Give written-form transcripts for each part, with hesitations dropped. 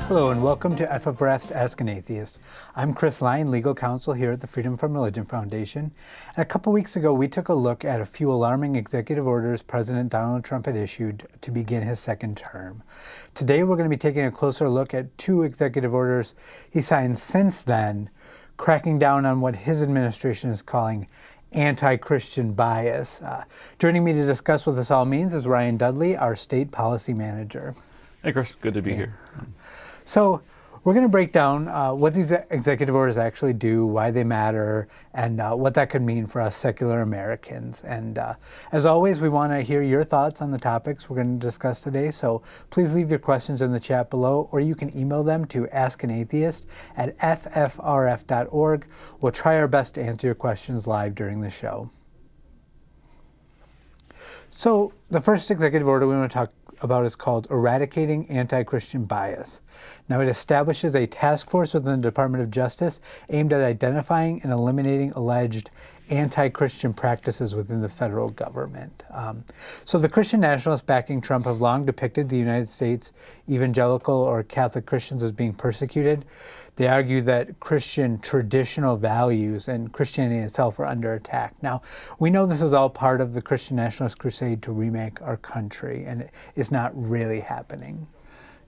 Hello and welcome to FFRF's Ask an Atheist. I'm Chris Lyon, legal counsel here at the Freedom from Religion Foundation. And a couple weeks ago, we took a look at a few alarming executive orders President Donald Trump had issued to begin his second term. Today, we're going to be taking a closer look at two executive orders he signed since then, cracking down on what his administration is calling anti-Christian bias. Joining me to discuss what this all means is Ryan Dudley, our state policy manager. Hey, Chris. Good to be here. So we're going to break down what these executive orders actually do, why they matter, and what that could mean for us secular Americans. And as always, we want to hear your thoughts on the topics we're going to discuss today. So please leave your questions in the chat below, or you can email them to askanatheist@ffrf.org. We'll try our best to answer your questions live during the show. So the first executive order we want to talk about is called Eradicating Anti-Christian Bias. Now, it establishes a task force within the Department of Justice aimed at identifying and eliminating alleged anti-Christian practices within the federal government. So the Christian nationalists backing Trump have long depicted the United States evangelical or Catholic Christians as being persecuted. They argue that Christian traditional values and Christianity itself are under attack. Now, we know this is all part of the Christian nationalist crusade to remake our country, and it is not really happening.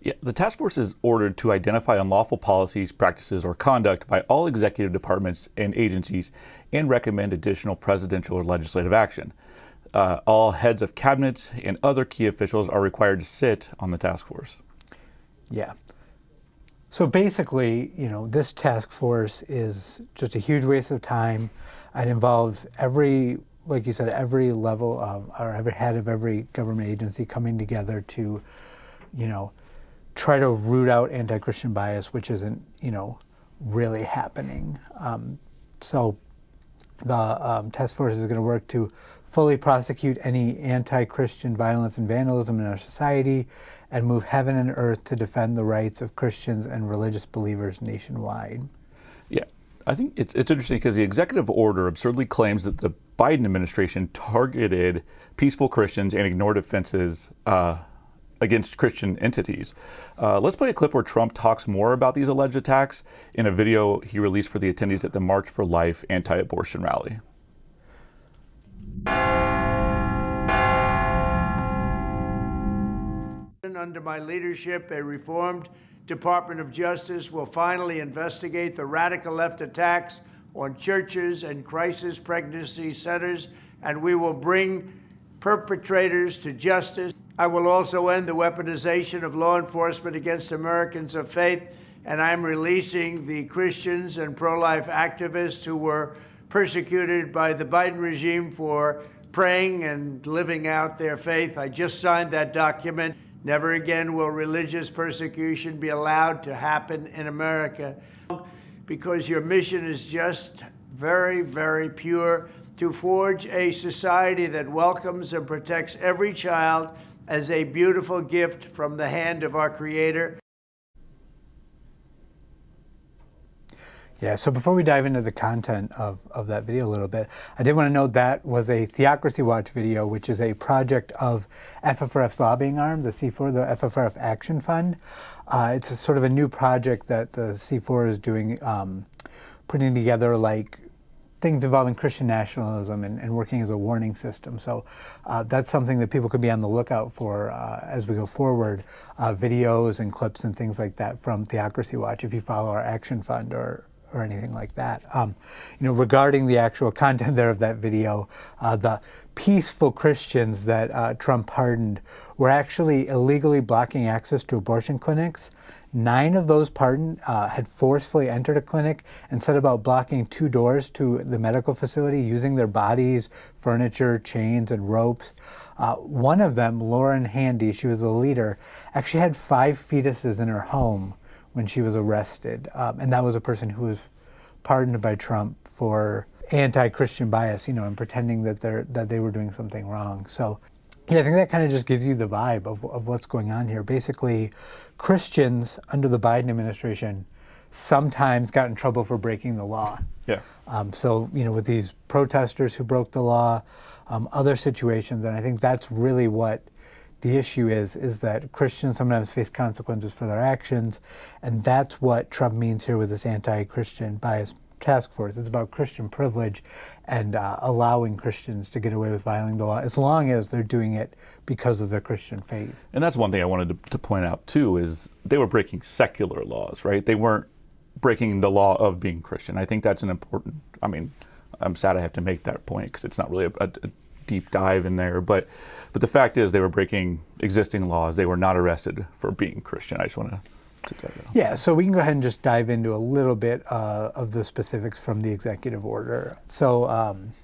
Yeah, the task force is ordered to identify unlawful policies, practices, or conduct by all executive departments and agencies and recommend additional presidential or legislative action. All heads of cabinets and other key officials are required to sit on the task force. Yeah. So basically, this task force is just a huge waste of time. It involves like you said, every level of, or every head of every government agency coming together to, try to root out anti-Christian bias, which isn't, really happening. So the task force is going to work to fully prosecute any anti-Christian violence and vandalism in our society and move heaven and earth to defend the rights of Christians and religious believers nationwide. Yeah, I think it's interesting because the executive order absurdly claims that the Biden administration targeted peaceful Christians and ignored offenses against Christian entities. Let's play a clip where Trump talks more about these alleged attacks in a video he released for the attendees at the March for Life anti-abortion rally. Under my leadership, a reformed Department of Justice will finally investigate the radical left attacks on churches and crisis pregnancy centers, and we will bring perpetrators to justice. I will also end the weaponization of law enforcement against Americans of faith, and I'm releasing the Christians and pro-life activists who were persecuted by the Biden regime for praying and living out their faith. I just signed that document. Never again will religious persecution be allowed to happen in America, because your mission is just very, very pure, to forge a society that welcomes and protects every child as a beautiful gift from the hand of our Creator. Yeah, so before we dive into the content of that video a little bit, I did want to note that was a Theocracy Watch video, which is a project of FFRF's lobbying arm, the C4, the FFRF Action Fund. It's a sort of a new project that the C4 is doing, putting together things involving Christian nationalism and working as a warning system. So that's something that people could be on the lookout for as we go forward, videos and clips and things like that from Theocracy Watch if you follow our Action Fund or anything like that. Regarding the actual content there of that video, the peaceful Christians that Trump pardoned were actually illegally blocking access to abortion clinics. 9 of those pardoned had forcefully entered a clinic and set about blocking 2 doors to the medical facility using their bodies, furniture, chains, and ropes. One of them, Lauren Handy, she was the leader, actually had 5 fetuses in her home when she was arrested. And that was a person who was pardoned by Trump for anti-Christian bias, and pretending that they were doing something wrong. So yeah, I think that kind of just gives you the vibe of what's going on here. Basically, Christians under the Biden administration sometimes got in trouble for breaking the law. Yeah. So, with these protesters who broke the law, other situations, and I think that's really what the issue is that Christians sometimes face consequences for their actions, and that's what Trump means here with this anti-Christian bias task force. It's about Christian privilege and allowing Christians to get away with violating the law as long as they're doing it because of their Christian faith. And that's one thing I wanted to point out too, is they were breaking secular laws, right? They weren't breaking the law of being Christian. I think that's an important, I mean, I'm sad I have to make that point because it's not really a deep dive in there, but the fact is they were breaking existing laws. They were not arrested for being Christian. I just want to tell you. Yeah, so we can go ahead and just dive into a little bit of the specifics from the executive order. So,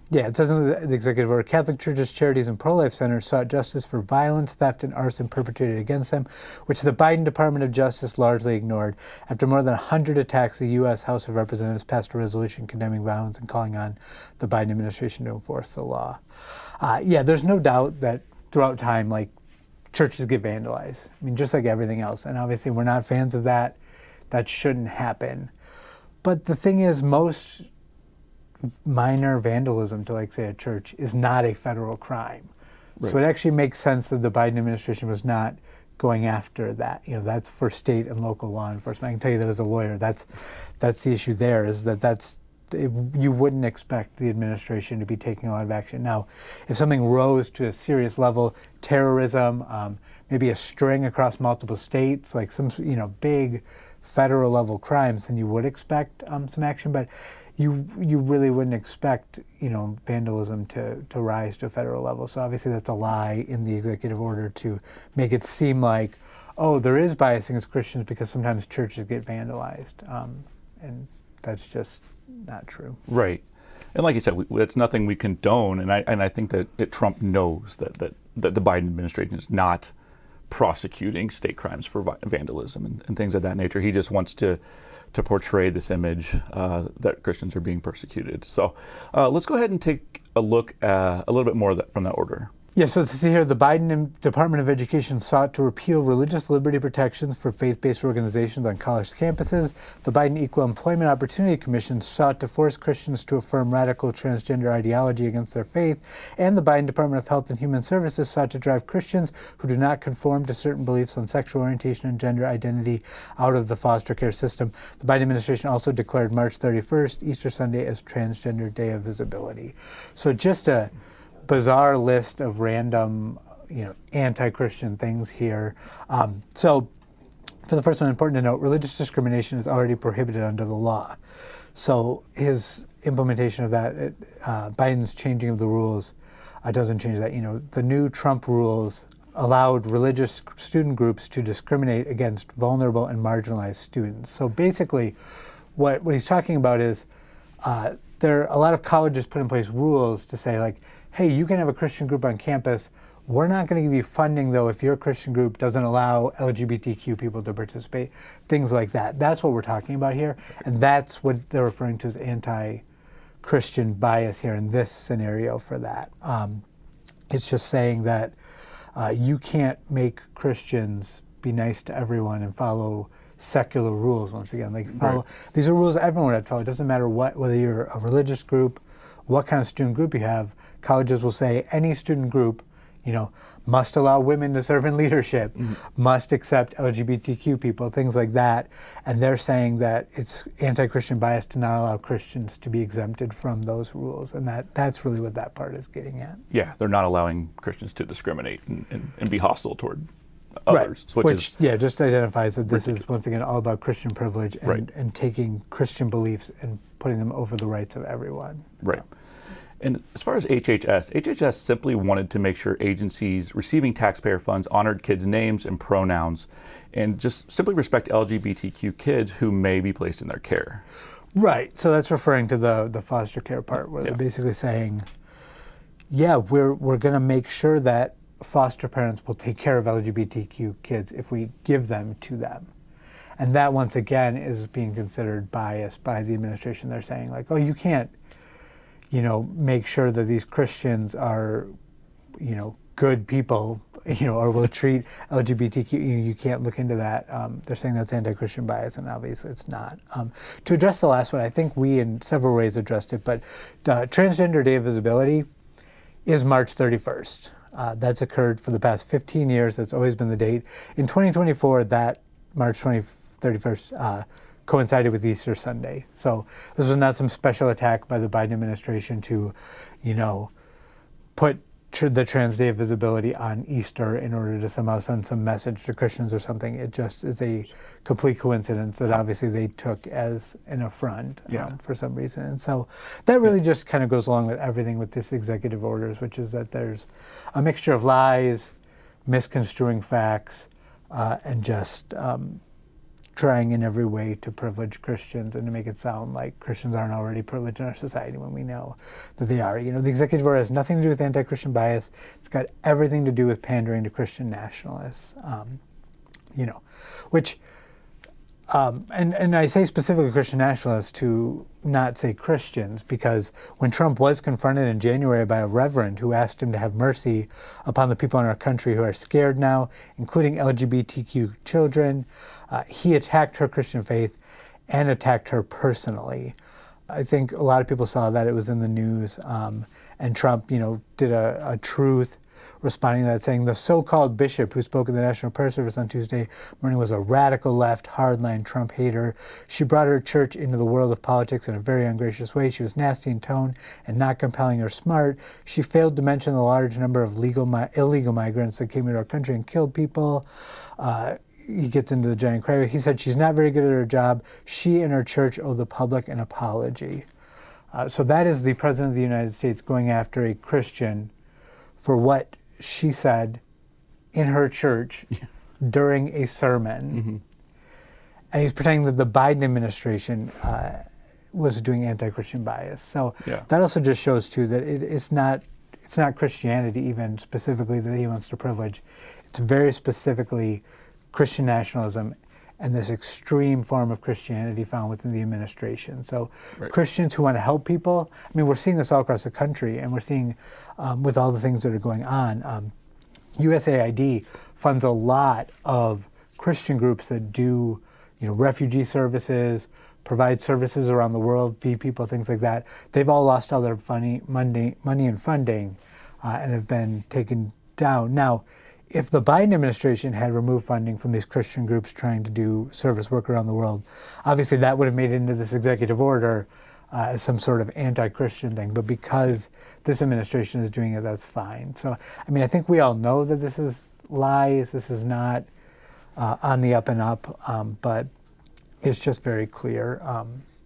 it says in the executive order, Catholic churches, charities, and pro-life centers sought justice for violence, theft, and arson perpetrated against them, which the Biden Department of Justice largely ignored. After more than 100 attacks, the U.S. House of Representatives passed a resolution condemning violence and calling on the Biden administration to enforce the law. There's no doubt that throughout time, like, churches get vandalized. I mean, just like everything else. And obviously we're not fans of that. That shouldn't happen. But the thing is, most minor vandalism to, like, say, a church is not a federal crime. Right. So it actually makes sense that the Biden administration was not going after that. You know, that's for state and local law enforcement. I can tell you that as a lawyer, that's the issue there, is that's you wouldn't expect the administration to be taking a lot of action. Now, if something rose to a serious level, terrorism, maybe a string across multiple states, like some big federal level crimes, then you would expect some action. But you really wouldn't expect vandalism to rise to a federal level. So obviously that's a lie in the executive order to make it seem like, oh, there is bias against Christians because sometimes churches get vandalized, and that's just not true. Right. And like you said, it's nothing we condone, and I think that Trump knows that the Biden administration is not prosecuting state crimes for vandalism and things of that nature. He just wants to portray this image that Christians are being persecuted. So let's go ahead and take a look at a little bit more from that order. Yeah, so to see here, the Biden Department of Education sought to repeal religious liberty protections for faith-based organizations on college campuses. The Biden Equal Employment Opportunity Commission sought to force Christians to affirm radical transgender ideology against their faith. And the Biden Department of Health and Human Services sought to drive Christians who do not conform to certain beliefs on sexual orientation and gender identity out of the foster care system. The Biden administration also declared March 31st, Easter Sunday, as Transgender Day of Visibility. So just a bizarre list of random, anti-Christian things here. So for the first one, important to note, religious discrimination is already prohibited under the law. So his implementation of that, Biden's changing of the rules doesn't change that. The new Trump rules allowed religious student groups to discriminate against vulnerable and marginalized students. So basically, what he's talking about is a lot of colleges put in place rules to say, like, hey, you can have a Christian group on campus. We're not going to give you funding, though, if your Christian group doesn't allow LGBTQ people to participate, things like that. That's what we're talking about here, and that's what they're referring to as anti-Christian bias here in this scenario for that. It's just saying that you can't make Christians be nice to everyone and follow secular rules, once again. These are rules that everyone would follow. It doesn't matter whether you're a religious group, what kind of student group you have. Colleges will say any student group, must allow women to serve in leadership, must accept LGBTQ people, things like that. And they're saying that it's anti-Christian bias to not allow Christians to be exempted from those rules. And that's really what that part is getting at. Yeah, they're not allowing Christians to discriminate and be hostile toward others. Right. Which just identifies that this is, once again, all about Christian privilege and taking Christian beliefs and putting them over the rights of everyone. Right. And as far as HHS simply wanted to make sure agencies receiving taxpayer funds honored kids' names and pronouns and just simply respect LGBTQ kids who may be placed in their care. Right. So that's referring to the foster care part where they're basically saying, we're going to make sure that foster parents will take care of LGBTQ kids if we give them to them. And that, once again, is being considered bias by the administration. They're saying, like, oh, you can't make sure that these Christians are, good people, or will treat LGBTQ. You can't look into that. They're saying that's anti-Christian bias, and obviously it's not. To address the last one, I think we in several ways addressed it, but Transgender Day of Visibility is March 31st. That's occurred for the past 15 years. That's always been the date. In 2024, that March 31st coincided with Easter Sunday. So this was not some special attack by the Biden administration to, put the Trans Day of Visibility on Easter in order to somehow send some message to Christians or something. It just is a complete coincidence that obviously they took as an affront for some reason. And so that really just kind of goes along with everything with this executive orders, which is that there's a mixture of lies, misconstruing facts, and just trying in every way to privilege Christians and to make it sound like Christians aren't already privileged in our society when we know that they are. The executive order has nothing to do with anti-Christian bias. It's got everything to do with pandering to Christian nationalists, which, and I say specifically Christian nationalists to not say Christians, because when Trump was confronted in January by a reverend who asked him to have mercy upon the people in our country who are scared now, including LGBTQ children, he attacked her Christian faith and attacked her personally. I think a lot of people saw that. It was in the news. And Trump, did a truth responding to that, saying the so-called bishop who spoke at the National Prayer Service on Tuesday morning was a radical left, hardline Trump hater. She brought her church into the world of politics in a very ungracious way. She was nasty in tone and not compelling or smart. She failed to mention the large number of illegal migrants that came into our country and killed people. He gets into the giant cry. He said she's not very good at her job. She and her church owe the public an apology. So that is the President of the United States going after a Christian for what she said in her church during a sermon. Mm-hmm. And he's pretending that the Biden administration was doing anti-Christian bias. So that also just shows, too, that it's not Christianity even specifically that he wants to privilege. It's very specifically Christian nationalism and this extreme form of Christianity found within the administration. So Christians who want to help people, we're seeing this all across the country, and we're seeing with all the things that are going on. USAID funds a lot of Christian groups that do, refugee services, provide services around the world, feed people, things like that. They've all lost all their money and funding and have been taken down. Now, if the Biden administration had removed funding from these Christian groups trying to do service work around the world, obviously that would have made it into this executive order as some sort of anti-Christian thing. But because this administration is doing it, that's fine. So, I think we all know that this is lies. This is not on the up and up, but it's just very clear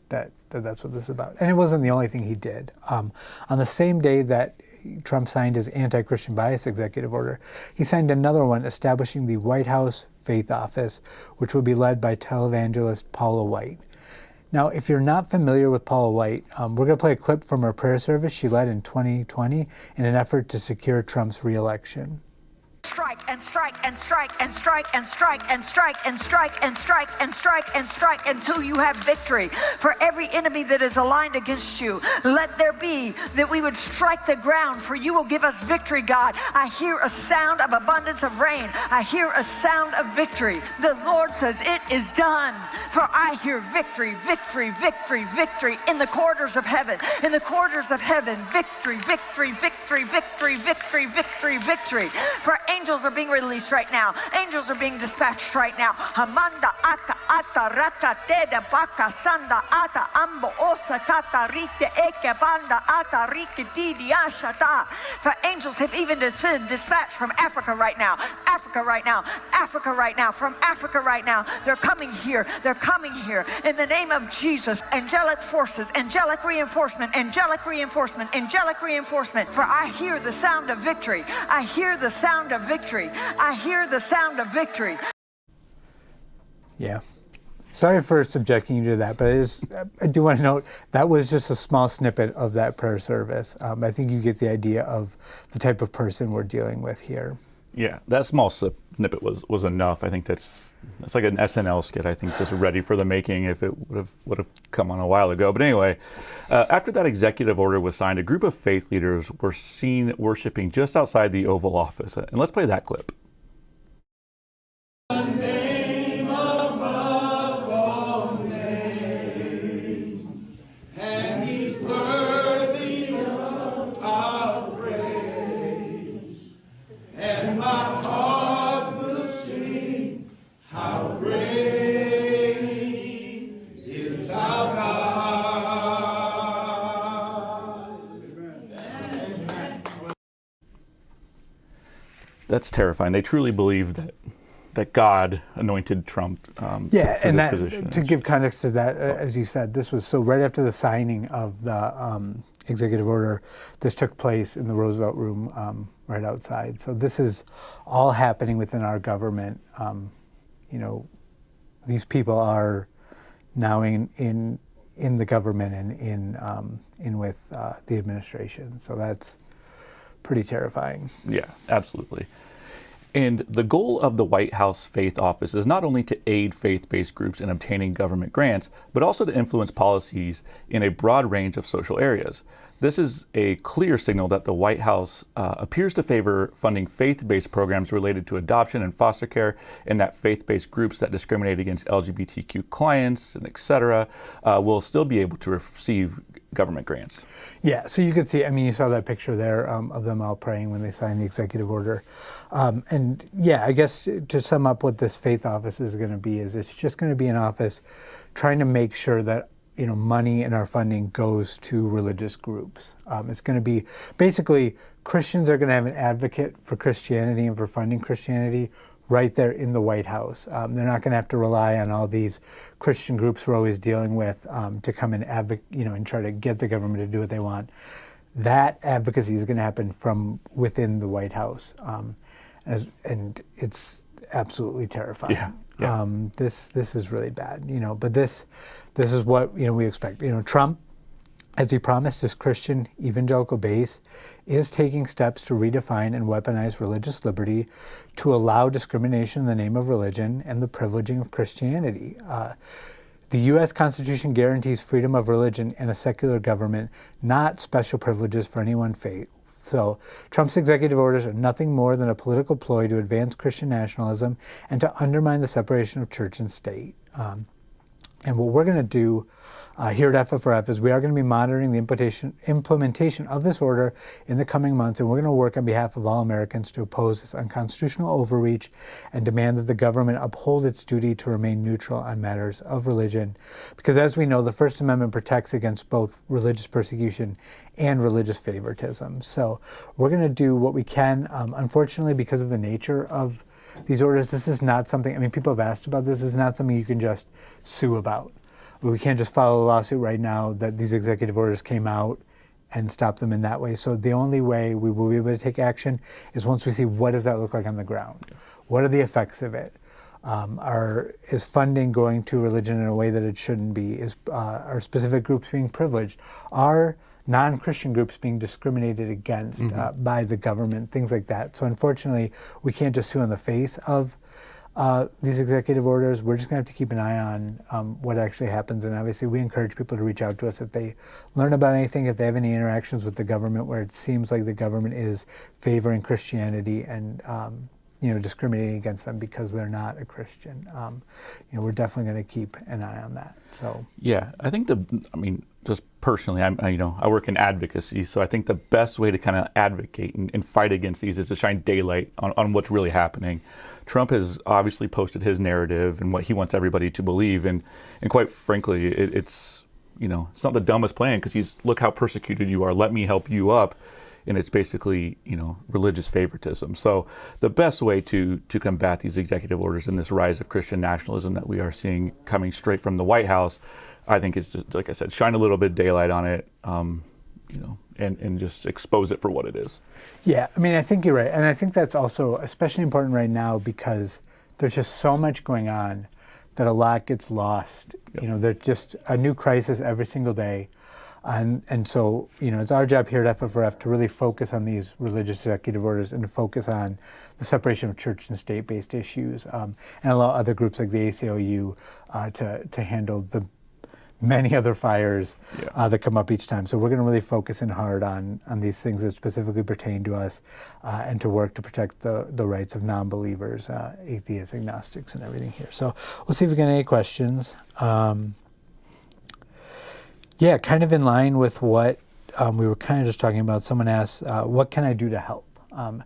that that's what this is about. And it wasn't the only thing he did. On the same day that Trump signed his anti-Christian bias executive order, he signed another one establishing the White House Faith Office, which will be led by televangelist Paula White. Now, if you're not familiar with Paula White, we're going to play a clip from her prayer service she led in 2020 in an effort to secure Trump's re-election. Strike and strike and strike and strike and strike and strike and strike and strike and strike and strike until you have victory. For every enemy that is aligned against you, let there be that we would strike the ground, for you will give us victory, God. I hear a sound of abundance of rain. I hear a sound of victory. The Lord says, it is done. For I hear victory, victory, victory, victory in the corridors of heaven. In the corridors of heaven, victory, victory, victory, victory, victory, victory, victory. For angels are being released right now. Angels are being dispatched right now. Hamanda aka ata raka teda baka sanda ata ambo osa kata rite eke banda ata rike didi ashata. For angels have even been dispatched from Africa right now. Africa right now. Africa right now. From Africa right now. They're coming here. They're coming here. In the name of Jesus. Angelic forces. Angelic reinforcement. Angelic reinforcement. Angelic reinforcement. For I hear the sound of victory. I hear the sound of victory. I hear the sound of victory. Yeah. Sorry for subjecting you to that, but I do want to note that was just a small snippet of that prayer service. I think you get the idea of the type of person we're dealing with here. Yeah, that small snippet was enough. I think that's like an SNL skit. I think just ready for the making if it would have come on a while ago. But anyway, after that executive order was signed, a group of faith leaders were seen worshiping just outside the Oval Office. And let's play that clip. that's terrifying. They truly believe that God anointed Trump to this position. To give context to that, as you said, this was so right after the signing of the executive order. This took place in the Roosevelt Room right outside. So this is all happening within our government. These people are now in the government and in with the administration. So that's pretty terrifying. Yeah, absolutely. And the goal of the White House Faith Office is not only to aid faith-based groups in obtaining government grants, but also to influence policies in a broad range of social areas. This is a clear signal that the White House appears to favor funding faith-based programs related to adoption and foster care, and that faith-based groups that discriminate against LGBTQ clients and et cetera will still be able to receive government grants. Yeah, so you could see, you saw that picture there of them all praying when they signed the executive order. And yeah, I guess to sum up what this faith office is going to be is it's just going to be an office trying to make sure that money in our funding goes to religious groups. It's going to be basically Christians are going to have an advocate for Christianity and for funding Christianity right there in the White House. They're not going to have to rely on all these Christian groups we're always dealing with to come and advocate, and try to get the government to do what they want. That advocacy is going to happen from within the White House, and it's absolutely terrifying. Yeah. This is really bad, But this is what we expect. Trump, as he promised his Christian evangelical base, is taking steps to redefine and weaponize religious liberty to allow discrimination in the name of religion and the privileging of Christianity. The U.S. Constitution guarantees freedom of religion and a secular government, not special privileges for any one faith. So Trump's executive orders are nothing more than a political ploy to advance Christian nationalism and to undermine the separation of church and state. And what we're going to do here at FFRF is we are going to be monitoring the implementation of this order in the coming months, and we're going to work on behalf of all Americans to oppose this unconstitutional overreach and demand that the government uphold its duty to remain neutral on matters of religion. Because as we know, the First Amendment protects against both religious persecution and religious favoritism. So we're going to do what we can. Unfortunately, because of the nature of these orders, this is not something, people have asked about this, is not something you can just sue about. We can't just file a lawsuit right now that these executive orders came out and stop them in that way. So the only way we will be able to take action is once we see what does that look like on the ground. What are the effects of it? Is funding going to religion in a way that it shouldn't be? Are specific groups being privileged? Are non-Christian groups being discriminated against by the government? Things like that. So unfortunately, we can't just sue in the face of these executive orders. We're just going to have to keep an eye on what actually happens. And obviously, we encourage people to reach out to us if they learn about anything, if they have any interactions with the government where it seems like the government is favoring Christianity and discriminating against them because they're not a Christian. We're definitely going to keep an eye on that. So yeah, I think just personally, I work in advocacy, so I think the best way to kind of advocate and fight against these is to shine daylight on what's really happening. Trump has obviously posted his narrative and what he wants everybody to believe, and quite frankly, it's not the dumbest plan, because he's, look how persecuted you are, let me help you up. And it's basically, religious favoritism. So the best way to combat these executive orders and this rise of Christian nationalism that we are seeing coming straight from the White House, I think is just, like I said, shine a little bit of daylight on it, and just expose it for what it is. Yeah, I think you're right. And I think that's also especially important right now because there's just so much going on that a lot gets lost. Yep. There's just a new crisis every single day. And so, it's our job here at FFRF to really focus on these religious executive orders and to focus on the separation of church and state-based issues, and allow other groups like the ACLU to handle the many other fires that come up each time. So we're going to really focus in hard on these things that specifically pertain to us, and to work to protect the rights of non-believers, atheists, agnostics, and everything here. So we'll see if we get any questions. Yeah, kind of in line with what we were kind of just talking about. Someone asked, what can I do to help? And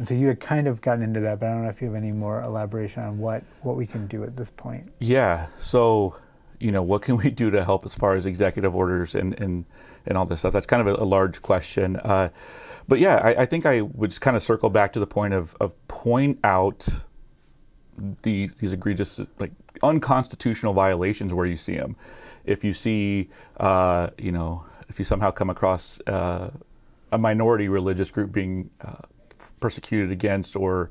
so you had kind of gotten into that, but I don't know if you have any more elaboration on what we can do at this point. Yeah, so, what can we do to help as far as executive orders and and all this stuff. That's kind of a large question. But yeah, I think I would just kind of circle back to the point of point out these egregious, like, unconstitutional violations where you see them. If you see, if you somehow come across a minority religious group being persecuted against or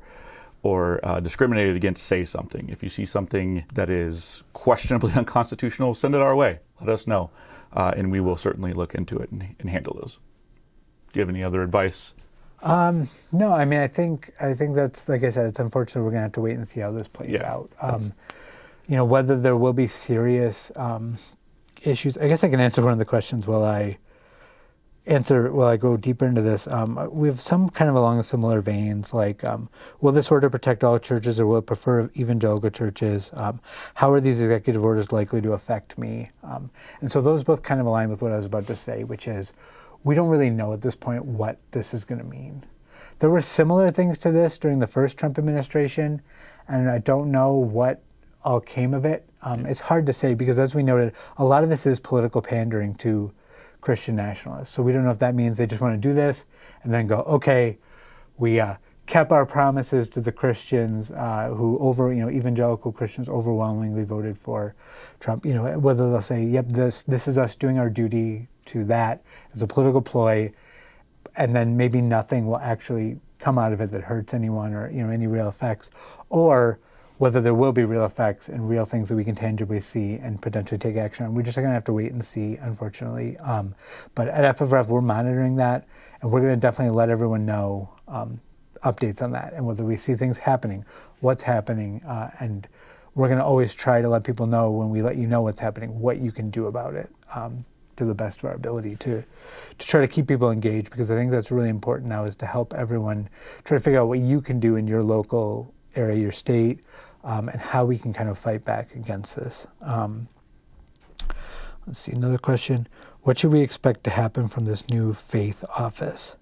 discriminated against, say something. If you see something that is questionably unconstitutional, send it our way. Let us know, and we will certainly look into it and handle those. Do you have any other advice? No, I mean, I think that's, like I said, it's unfortunate. We're going to have to wait and see how this plays out. Whether there will be serious issues. I guess I can answer one of the questions while I go deeper into this. We have some kind of along the similar veins, like, will this order protect all churches, or will it prefer evangelical churches? How are these executive orders likely to affect me? And so those both kind of align with what I was about to say, which is, we don't really know at this point what this is going to mean. There were similar things to this during the first Trump administration, and I don't know what all came of it. It's hard to say because, as we noted, a lot of this is political pandering to Christian nationalists. So we don't know if that means they just want to do this and then go, okay, we kept our promises to the Christians who evangelical Christians overwhelmingly voted for Trump. Whether they'll say, yep, this is us doing our duty to that as a political ploy, and then maybe nothing will actually come out of it that hurts anyone or any real effects, or whether there will be real effects and real things that we can tangibly see and potentially take action on. We're just going to have to wait and see, unfortunately. But at FFRF, we're monitoring that, and we're going to definitely let everyone know updates on that and whether we see things happening, what's happening, and we're going to always try to let people know when we let you know what's happening, what you can do about it. To the best of our ability to try to keep people engaged, because I think that's really important now, is to help everyone try to figure out what you can do in your local area, your state, and how we can kind of fight back against this. Let's see, another question. What should we expect to happen from this new faith office?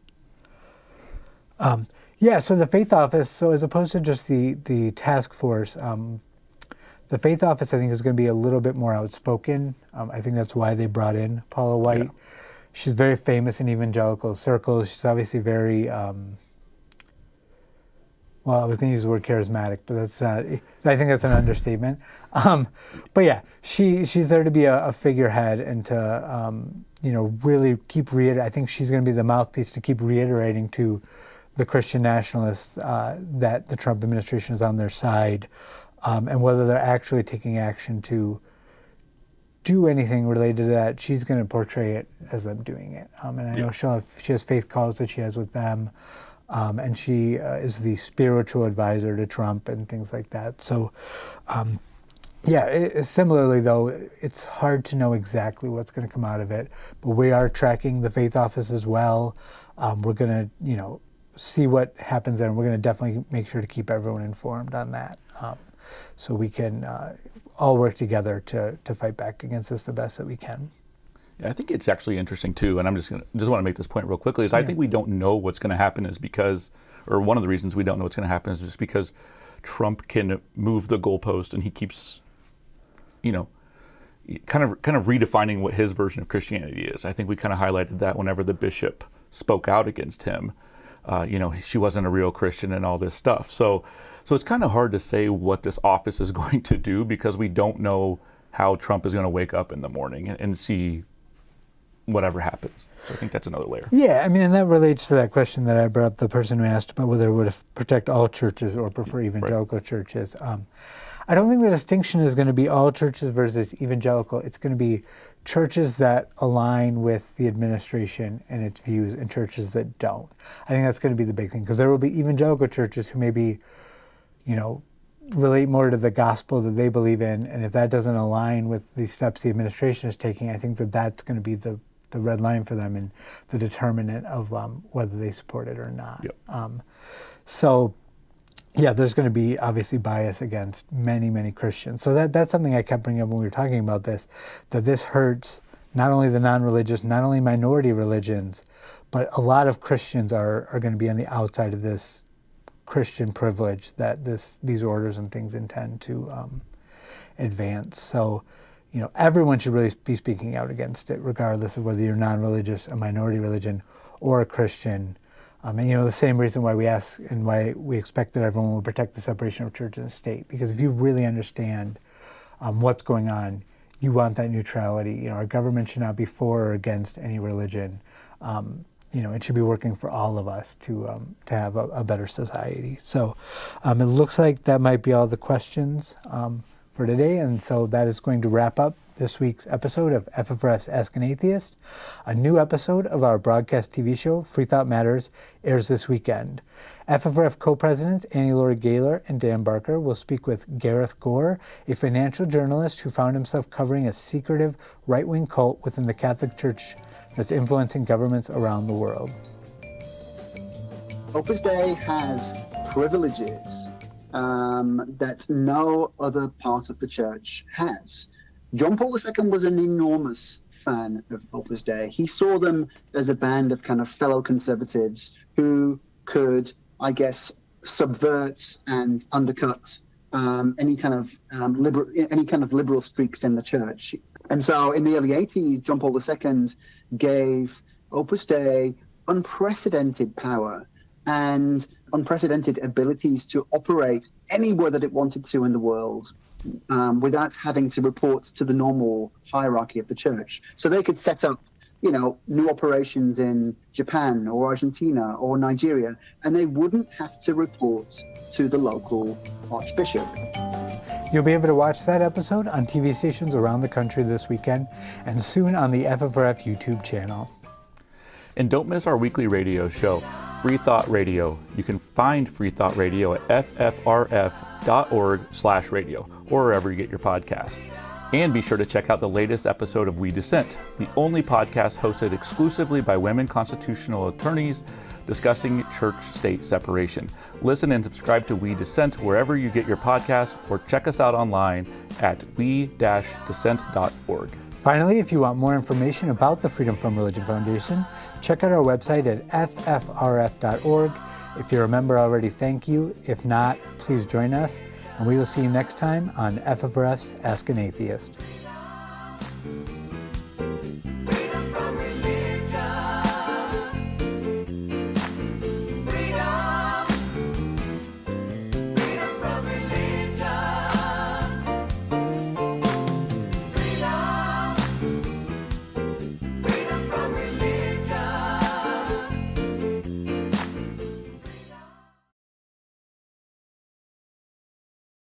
So the faith office, so as opposed to just the task force, the faith office, I think, is going to be a little bit more outspoken. I think that's why they brought in Paula White. Yeah. She's very famous in evangelical circles. She's obviously very, I was going to use the word charismatic, but that's not, I think that's an understatement. But yeah, she's there to be a figurehead and to, really keep reiterating. I think she's going to be the mouthpiece to keep reiterating to the Christian nationalists that the Trump administration is on their side. And whether they're actually taking action to do anything related to that, she's going to portray it as them doing it. And I know she has faith calls that she has with them, and she is the spiritual advisor to Trump and things like that. So, similarly, though, it's hard to know exactly what's going to come out of it. But we are tracking the faith office as well. We're going to, see what happens there, and we're going to definitely make sure to keep everyone informed on that. So we can all work together to fight back against this the best that we can. Yeah, I think it's actually interesting too, and I just want to make this point real quickly, is I think we don't know what's going to happen is because, or one of the reasons we don't know what's going to happen is just because Trump can move the goalpost and he keeps, kind of redefining what his version of Christianity is. I think we kind of highlighted that whenever the bishop spoke out against him. She wasn't a real Christian and all this stuff. So it's kind of hard to say what this office is going to do because we don't know how Trump is going to wake up in the morning and see whatever happens. So I think that's another layer. Yeah, I mean, and that relates to that question that I brought up, the person who asked about whether it would protect all churches or prefer evangelical churches. I don't think the distinction is going to be all churches versus evangelical. It's going to be churches that align with the administration and its views and churches that don't. I think that's going to be the big thing, because there will be evangelical churches who maybe, relate more to the gospel that they believe in, and if that doesn't align with the steps the administration is taking, I think that's going to be the red line for them and the determinant of whether they support it or not. Yep. There's going to be obviously bias against many, many Christians. So that's something I kept bringing up when we were talking about this, that this hurts not only the non-religious, not only minority religions, but a lot of Christians are going to be on the outside of this Christian privilege that these orders and things intend to advance. So, everyone should really be speaking out against it, regardless of whether you're non-religious, a minority religion, or a Christian. And the same reason why we ask and why we expect that everyone will protect the separation of church and state, because if you really understand what's going on, you want that neutrality. Our government should not be for or against any religion. It should be working for all of us to have a better society. So it looks like that might be all the questions for today, and so that is going to wrap up this week's episode of FFRF's Ask an Atheist. A new episode of our broadcast TV show, Free Thought Matters, airs this weekend. FFRF co-presidents Annie Laurie Gaylor and Dan Barker will speak with Gareth Gore, a financial journalist who found himself covering a secretive right-wing cult within the Catholic Church that's influencing governments around the world. Opus Dei has privileges that no other part of the church has. John Paul II was an enormous fan of Opus Dei. He saw them as a band of kind of fellow conservatives who could, I guess, subvert and undercut any kind of liberal streaks in the church. And so in the early 80s, John Paul II gave Opus Dei unprecedented power and unprecedented abilities to operate anywhere that it wanted to in the world, without having to report to the normal hierarchy of the church. So they could set up, new operations in Japan or Argentina or Nigeria, and they wouldn't have to report to the local archbishop. You'll be able to watch that episode on TV stations around the country this weekend, and soon on the FFRF YouTube channel. And don't miss our weekly radio show, Free Thought Radio. You can find Free Thought Radio at ffrf.org/radio, or wherever you get your podcasts. And be sure to check out the latest episode of We Dissent, the only podcast hosted exclusively by women constitutional attorneys discussing church-state separation. Listen and subscribe to We Dissent wherever you get your podcasts, or check us out online at we-dissent.org. Finally, if you want more information about the Freedom from Religion Foundation, check out our website at ffrf.org. If you're a member already, thank you. If not, please join us, and we will see you next time on FFRF's Ask an Atheist.